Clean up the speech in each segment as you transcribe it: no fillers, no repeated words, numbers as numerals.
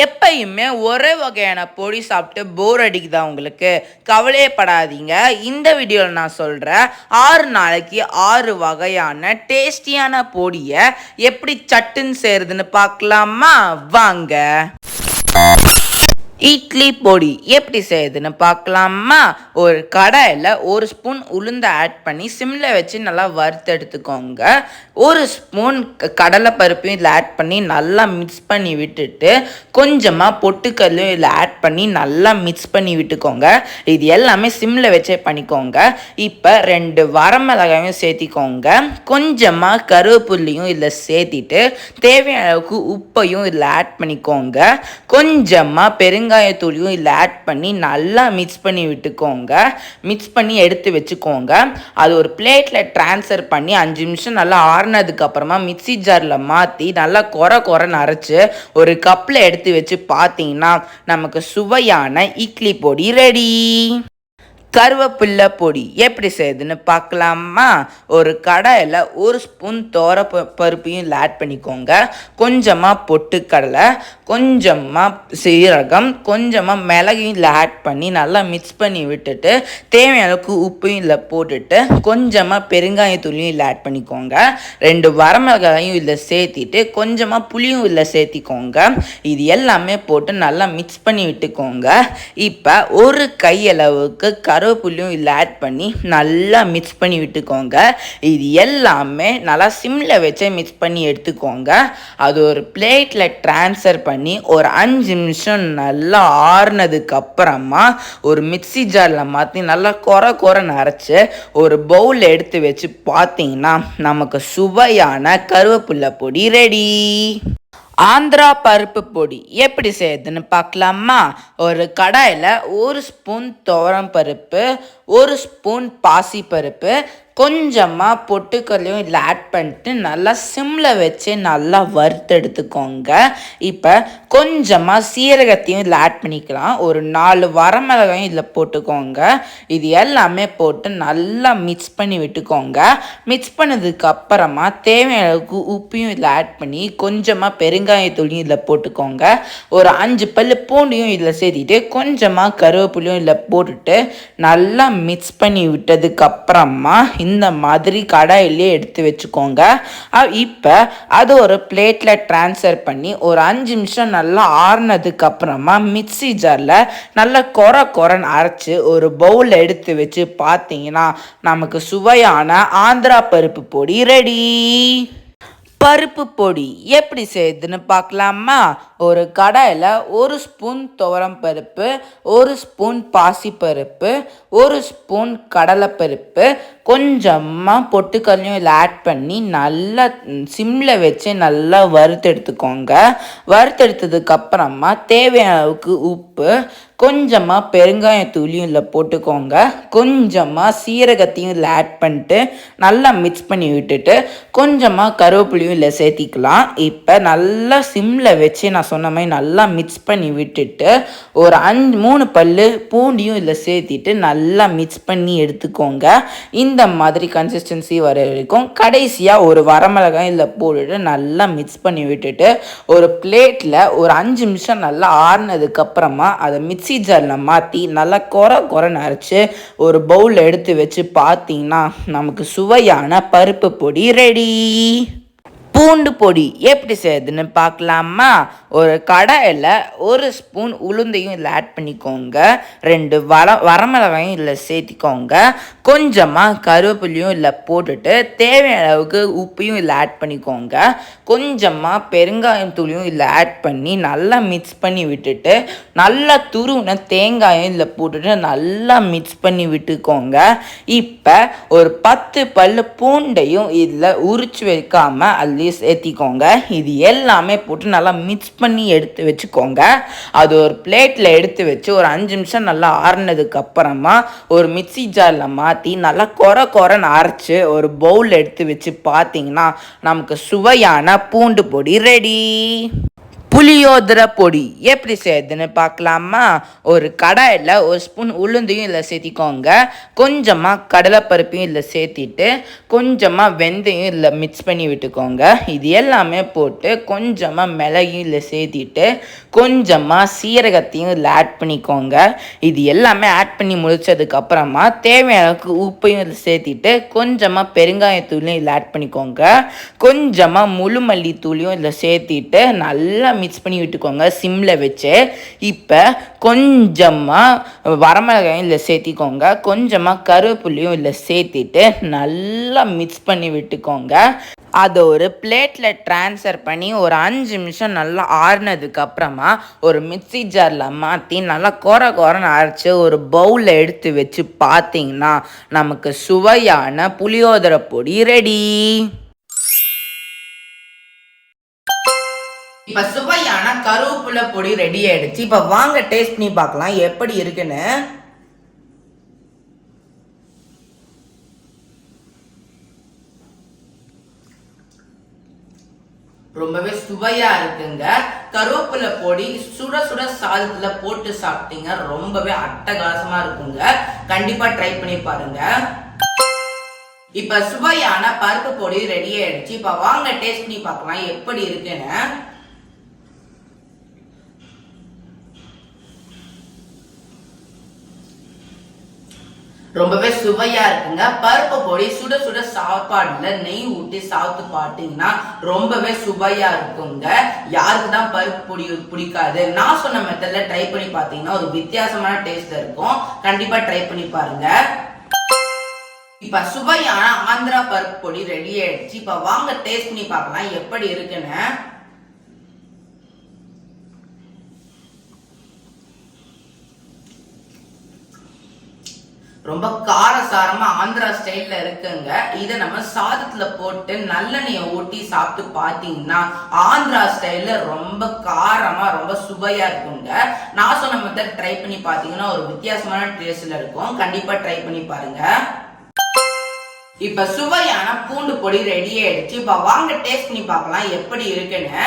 எப்பயுமே ஒரே வகையான பொடி சாப்பிட்டு போர் அடிக்குதா உங்களுக்கு? கவலையே படாதீங்க. இந்த வீடியோவில் நான் சொல்கிறேன் 6 நாளைக்கு 6 வகையான டேஸ்டியான பொடியை எப்படி சட்டுன்னு செய்கிறதுன்னு பார்க்கலாமா? வாங்க. இட்லி பொடி எப்படி செய்யுதுன்னு பார்க்கலாமா? ஒரு கடாயில் 1 ஸ்பூன் உளுந்தை ஆட் பண்ணி சிம்மில் வச்சு நல்லா வறுத்து எடுத்துக்கோங்க. 1 ஸ்பூன் கடலைப்பருப்பையும் இதில் ஆட் பண்ணி நல்லா மிக்ஸ் பண்ணி விட்டுட்டு கொஞ்சமாக பொட்டுக்கல்லையும் இதில் ஆட் பண்ணி நல்லா மிக்ஸ் பண்ணி விட்டுக்கோங்க. இது எல்லாமே சிம்மில் வச்சே பண்ணிக்கோங்க. இப்போ 2 வரமிளகாயும் சேர்த்திக்கோங்க. கொஞ்சமாக கருவேப்பிலையும் இதில் சேர்த்திட்டு தேவையான அளவுக்கு உப்பையும் இதில் ஆட் பண்ணிக்கோங்க. கொஞ்சமாக பெருங்காயத்தூளையும் இதில் ஆட் பண்ணி நல்லா மிக்ஸ் பண்ணி விட்டுக்கோங்க. மிக்ஸ் பண்ணி எடுத்து வச்சுக்கோங்க. அது ஒரு பிளேட்டில் ட்ரான்ஸ்ஃபர் பண்ணி 5 நிமிஷம் நல்லா ஆறுனதுக்கப்புறமா மிக்ஸி ஜாரில் மாற்றி நல்லா கொரன்னு அரைச்சி ஒரு கப்பில் எடுத்து வச்சு பார்த்தீங்கன்னா நமக்கு சுவையான இட்லி பொடி ரெடி. கருவேப்பில்லை பொடி எப்படி செய்யுதுன்னு பார்க்கலாமா? ஒரு கடாயில் 1 ஸ்பூன் பருப்பையும் இதில் ஆட் பண்ணிக்கோங்க. கொஞ்சமாக பொட்டுக்கடலை, கொஞ்சமாக சீரகம், கொஞ்சமாக மிளகையும் இதில் ஆட் பண்ணி நல்லா மிக்ஸ் பண்ணி விட்டுட்டு தேவையான அளவுக்கு உப்பையும் இதில் போட்டுட்டு கொஞ்சமாக பெருங்காயத்தூளையும் இதில் ஆட் பண்ணிக்கோங்க. 2 வரமிளகாயும் இதில் சேர்த்திட்டு கொஞ்சமாக புளியும் இதில் சேர்த்திக்கோங்க. இது எல்லாமே போட்டு நல்லா மிக்ஸ் பண்ணி விட்டுக்கோங்க. இப்போ ஒரு கையளவுக்கு கருவேப்பிலையும் இதில் ஆட் பண்ணி நல்லா மிக்ஸ் பண்ணி விட்டுக்கோங்க. இது எல்லாமே நல்லா சிம்மில் வச்சே மிக்ஸ் பண்ணி எடுத்துக்கோங்க. அது ஒரு பிளேட்டில் ட்ரான்ஸ்ஃபர் பண்ணி ஒரு 5 நிமிஷம் நல்லா ஆறுனதுக்கப்புறமா ஒரு மிக்ஸி ஜாரில் மாற்றி நல்லா கொரன்னு அரைச்சி ஒரு பவுலில் எடுத்து வச்சு பார்த்தீங்கன்னா நமக்கு சுவையான கருவேப்பிலை பொடி ரெடி. ஆந்திரா பருப்பு பொடி எப்படி செய்யுதுன்னு பார்க்கலாமா? ஒரு கடாயில் 1 ஸ்பூன் துவரம் பருப்பு, 1 ஸ்பூன் பாசிப்பருப்பு, கொஞ்சமாக பொட்டுக்கல்லையும் இதில் ஆட் பண்ணிட்டு நல்லா சிம்மில் வச்சு நல்லா வறுத்து எடுத்துக்கோங்க. இப்போ கொஞ்சமாக சீரகத்தையும் இதில் ஆட் பண்ணிக்கலாம். ஒரு 4 வரமிளகாயும் இதில் போட்டுக்கோங்க. இது எல்லாமே போட்டு நல்லா மிக்ஸ் பண்ணி விட்டுக்கோங்க. மிக்ஸ் பண்ணதுக்கப்புறமா தேவையான அளவுக்கு உப்பையும் இதில் ஆட் பண்ணி கொஞ்சமாக பெருங்காயத்தூளையும் இதில் போட்டுக்கோங்க. ஒரு 5 பல் பூண்டையும் இதில் சேர்த்திட்டு கொஞ்சமாக கருவேப்பிலையும் இதில் போட்டுட்டு நல்லா மிக்ஸ் பண்ணி விட்டதுக்கப்புறமா இந்த மாதிரி கடாயிலே எடுத்து வச்சுக்கோங்க. இப்போ அது ஒரு பிளேட்டில் ட்ரான்ஸ்ஃபர் பண்ணி ஒரு 5 நிமிஷம் நல்லா ஆறுனதுக்கப்புறமா மிக்ஸி ஜாரில் நல்லா கொரன்னு அரைச்சி ஒரு பவுலில் எடுத்து வச்சு பார்த்தீங்கன்னா நமக்கு சுவையான ஆந்திரா பருப்பு பொடி ரெடி. பருப்பு பொடி எப்படி செய்யுதுன்னு பார்க்கலாமா? ஒரு கடாயில் 1 ஸ்பூன் துவரம் பருப்பு, 1 ஸ்பூன் பாசிப்பருப்பு, 1 ஸ்பூன் கடலைப்பருப்பு, கொஞ்சமாக பொட்டுக்கல்லையும் இதில் ஆட் பண்ணி நல்லா சிம்மில் வச்சு நல்லா வறுத்து எடுத்துக்கோங்க. வறுத்து எடுத்ததுக்கப்புறமா தேவையான அளவுக்கு உப்பு, கொஞ்சமாக பெருங்காயத்தூளையும் இதில் போட்டுக்கோங்க. கொஞ்சமாக சீரகத்தையும் இதில் ஆட் பண்ணிட்டு நல்லா மிக்ஸ் பண்ணி விட்டுட்டு கொஞ்சமாக கருவேப்பிலையும் இதில் சேர்த்திக்கலாம். இப்போ நல்லா சிம்மில் வச்சு நான் சொன்ன மாதிரி நல்லா மிக்ஸ் பண்ணி விட்டுட்டு ஒரு 3 பல் பூண்டியும் இதில் சேர்த்திட்டு நல்லா மிக்ஸ் பண்ணி எடுத்துக்கோங்க. இந்த மாதிரி கன்சிஸ்டன்சி வர வரைக்கும் கடைசியாக ஒரு வரமிளகாய் இதில் போட்டுட்டு நல்லா மிக்ஸ் பண்ணி விட்டுட்டு ஒரு பிளேட்டில் ஒரு 5 நிமிஷம் நல்லா ஆறுனதுக்கப்புறமா அதை மிக்ஸி ஜாரில் மாற்றி நல்லா கொரன்னு அரைச்சி ஒரு பவுலில் எடுத்து வச்சு பார்த்தீங்கன்னா நமக்கு சுவையான பருப்பு பொடி ரெடி. பூண்டு பொடி எப்படி செய்யுதுன்னு பார்க்கலாமா? ஒரு கடாயில் 1 ஸ்பூன் உளுந்தையும் இதில் ஆட் பண்ணிக்கோங்க. 2 வரமிளகாயும் இதில் சேர்த்திக்கோங்க. கொஞ்சமாக கருவேப்பிலையும் இதில் போட்டுட்டு தேவையான அளவுக்கு உப்பையும் இதில் ஆட் பண்ணிக்கோங்க. கொஞ்சமாக பெருங்காயம் தூளையும் இதில் ஆட் பண்ணி நல்லா மிக்ஸ் பண்ணி விட்டுட்டு நல்லா துருவின தேங்காயும் இதில் போட்டுட்டு நல்லா மிக்ஸ் பண்ணி விட்டுக்கோங்க. இப்போ ஒரு 10 பல் பூண்டையும் இதில் உரிச்சு வைக்காமல் அதில் சேர்த்திக்கோங்க. இது எல்லாமே போட்டு நல்லா மிக்ஸ் பண்ணி எடுத்து வச்சுக்கோங்க. அது ஒரு பிளேட்டில் எடுத்து வச்சு ஒரு 5 நிமிஷம் நல்லா ஆறுனதுக்கப்புறமா ஒரு மிக்ஸி ஜாரில் மாற்றி நல்லா கொரன்னு அரைச்சி ஒரு பவுல் எடுத்து வச்சு பார்த்தீங்கன்னா நமக்கு சுவையான பூண்டு பொடி ரெடி. புளியோதரை பொடி எப்படி செய்யுதுன்னு பார்க்கலாமா? ஒரு கடாயில் ஒரு ஸ்பூன் உளுந்தையும் இதில் சேர்த்திக்கோங்க. கொஞ்சமாக கடலைப்பருப்பையும் இதில் சேர்த்திட்டு கொஞ்சமாக வெந்தயம் இதில் மிக்ஸ் பண்ணி விட்டுக்கோங்க. இது எல்லாமே போட்டு கொஞ்சமாக மிளகையும் இதில் சேர்த்திட்டு கொஞ்சமாக சீரகத்தையும் இதில் ஆட் பண்ணிக்கோங்க. இது எல்லாமே ஆட் பண்ணி முடித்ததுக்கப்புறமா தேவையான உப்பையும் இதில் சேர்த்திட்டு கொஞ்சமாக பெருங்காயத்தூளையும் இதில் ஆட் பண்ணிக்கோங்க. கொஞ்சமாக முழு மல்லித்தூளையும் இதில் சேர்த்திட்டு நல்லா மிக்ஸ் பண்ணி விட்டுக்கோங்க சிம்மில் வச்சு. இப்போ கொஞ்சமாக வரமிளகாயும் இதில் சேர்த்திக்கோங்க. கொஞ்சமாக கருவேப்பிலையும் இதில் சேர்த்திட்டு நல்லா மிக்ஸ் பண்ணி விட்டுக்கோங்க. அதை ஒரு பிளேட்டில் ட்ரான்ஸ்ஃபர் பண்ணி ஒரு 5 நிமிஷம் நல்லா ஆறுனதுக்கப்புறமா ஒரு மிக்ஸி ஜாரில் மாற்றி நல்லா கொரன்னு அரைச்சி ஒரு பவுலில் எடுத்து வச்சு பார்த்தீங்கன்னா நமக்கு சுவையான புளியோதரை பொடி ரெடி. இப்போ சுவையான கருவேப்பிலை பொடி ரெடி ஆயிடுச்சு. இப்போ வாங்க டேஸ்ட் பண்ணி பார்க்கலாம் எப்படி இருக்குன்னு. ரொம்பவே சுவையா இருக்குங்க. கருவேப்பிலை பொடி சுட சுட சாதத்துல போட்டு சாப்பிட்டீங்க ரொம்பவே அட்டகாசமா இருக்குங்க. கண்டிப்பா ட்ரை பண்ணி பாருங்க. இப்ப சுவையான பருப்பு பொடி ரெடி ஆயிடுச்சு. இப்ப வாங்க டேஸ்ட் பண்ணி பார்க்கலாம் எப்படி இருக்குன்னு. ரொம்பவே சுவையா இருக்குங்க. பருப்பு பொடி சுட சுட சாப்பாடுல நெய் ஊட்டி சாப்பிட்டு பார்த்தீங்கன்னா ரொம்பவே சுவையா இருக்குங்க. யாருக்கு தான் பருப்பு பொடி பிடிக்காது? நான் சொன்ன மெத்தட்ல ட்ரை பண்ணி பார்த்தீங்கன்னா ஒரு வித்தியாசமான டேஸ்ட் இருக்கும். கண்டிப்பா ட்ரை பண்ணி பாருங்க. இப்ப சுவையான ஆந்திரா பருப்பு பொடி ரெடி ஆயிடுச்சு. இப்ப வாங்க டேஸ்ட் பண்ணி பார்க்கலாம் எப்படி இருக்குன்னு. ரொம்ப காரசாரமா ஆந்திரா ஸ்டைல்ல இருக்குங்க. இதை நம்ம சாதத்துல போட்டு நல்லெண்ணெயை ஊட்டி சாப்பிட்டு பாத்தீங்கன்னா ஆந்திரா ஸ்டைல்ல ரொம்ப காரமா ரொம்ப சுவையா இருக்குங்க. நான் சொன்ன மெத்தட் ட்ரை பண்ணி பாத்தீங்கன்னா ஒரு வித்தியாசமான டேஸ்ட்ல இருக்கும். கண்டிப்பா ட்ரை பண்ணி பாருங்க. இப்ப சுவையான பூண்டு பொடி ரெடி ஆயிடுச்சு. இப்ப வாங்க டேஸ்ட் பண்ணி பார்க்கலாம் எப்படி இருக்குன்னு.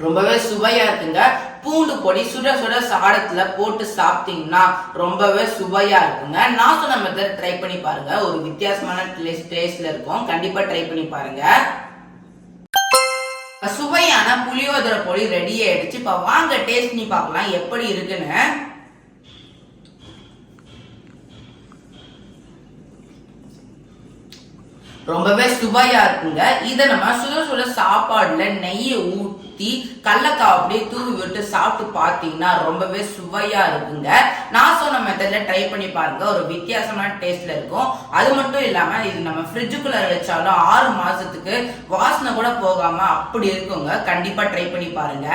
ரொம்பவே சுவையா இருக்குங்க. பூண்டு பொடி சுட சுட சாதத்துல போட்டு சாப்பிட்டீங்கன்னா ரொம்பவே சுவையா இருக்குங்க. நான் சொன்ன மெத்தட் ட்ரை பண்ணி பாருங்க. ஒரு வித்தியாசமான டேஸ்ட்ல இருக்கும். கண்டிப்பா ட்ரை பண்ணி பாருங்க. சுவையான புளியோதரை பொடி ரெடி ஆயிடுச்சு. இப்ப வாங்க டேஸ்ட் பண்ணி பார்க்கலாம் எப்படி இருக்குன்னு. ரொம்பவே சுவையா இருக்குங்க. இதை நம்ம சுட சுட சாப்பாடுல நெய்யை ஊத்தி கடலக்காய் அப்படியே தூவி விட்டு சாப்பிட்டு பார்த்தீங்கன்னா ரொம்பவே சுவையா இருக்குங்க. நான் சொன்ன மெத்தட்ல ட்ரை பண்ணி பாருங்க. ஒரு வித்தியாசமான டேஸ்ட்ல இருக்கும். அது மட்டும் இல்லாம இது நம்ம ஃப்ரிட்ஜுக்குள்ள வச்சாலும் 6 மாசத்துக்கு வாசனை கூட போகாம அப்படி இருக்குங்க. கண்டிப்பா ட்ரை பண்ணி பாருங்க.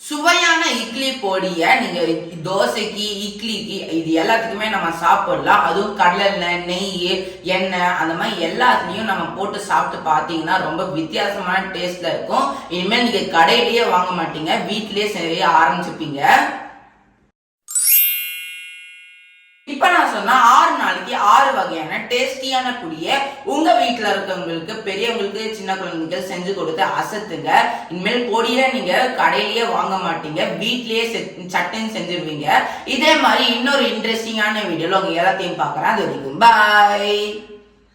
சுவையான இட்லி பொடியை நீங்க தோசைக்கு இட்லிக்கு இது எல்லாத்துக்குமே நம்ம சாப்பிடலாம். அதுவும் கடலை நெய் எண்ணெய் அந்த மாதிரி எல்லாத்துலயும் நம்ம போட்டு சாப்பிட்டு பார்த்தீங்கன்னா ரொம்ப வித்தியாசமான டேஸ்ட்ல இருக்கும். இனிமேல் நீங்க கடையிலேயே வாங்க மாட்டீங்க, வீட்டிலேயே செய்ய ஆரம்பிச்சுப்பீங்க. இப்ப நான் சொன்னா 6 நாளைக்கு 6 வகையான டேஸ்டியான பொடிய உங்க வீட்டுல இருக்கவங்களுக்கு பெரியவங்களுக்கு சின்ன குழந்தைங்களுக்கு செஞ்சு கொடுத்து அசத்துங்க. இனிமேல் பொடியை நீங்க கடையிலேயே வாங்க மாட்டீங்க, வீட்லயே சட்டன் செஞ்சிருவீங்க. இதே மாதிரி இன்னொரு இன்ட்ரெஸ்டிங்கான வீடியோல உங்க எல்லாத்தையும் பாக்குறேன். அது வரைக்கும் பாய்.